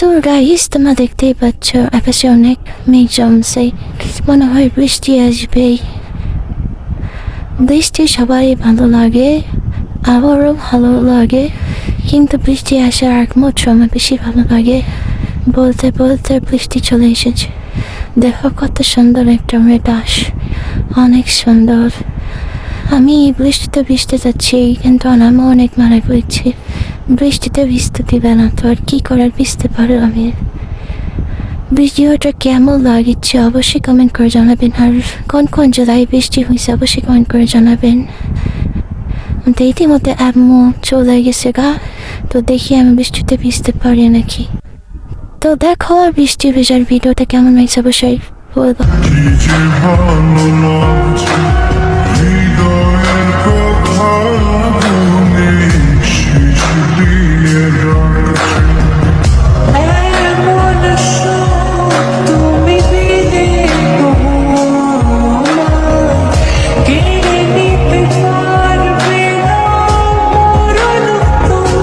So guys, তোমরা দেখতেই পাচ্ছ আকাশে অনেক মেঘ জমছে, মনে হয় বৃষ্টি আসবে। বৃষ্টি সবাই ভালো লাগে, আমারও ভালো লাগে, কিন্তু বৃষ্টি আসার আগ মুহূর্তে আমার বেশি ভালো লাগে। বলতে বলতে বৃষ্টি চলে এসেছে। দেখো কত সুন্দর একটা মেঘাস, অনেক সুন্দর। আমি বৃষ্টিতে ভিজতে যাচ্ছি, কিন্তু আমি অনেক মারা পড়ছি। বৃষ্টিতে ভিজতে দিবে না তো আর কি করার, ভিজতে পারো আমি। ভিডিওটা কেমন লাগছে অবশ্যই কমেন্ট করে জানাবেন, আর কোন কোন জেলায় বৃষ্টি হয়েছে অবশ্যই কমেন্ট করে জানাবেন। তো ইতিমধ্যে আম্মু চলে গেছে গা, তো দেখি আমি বৃষ্টিতে ভিজতে পারি নাকি। তো দেখো বৃষ্টি ভেজার ভিডিওটা কেমন লাগছে অবশ্যই বলবো।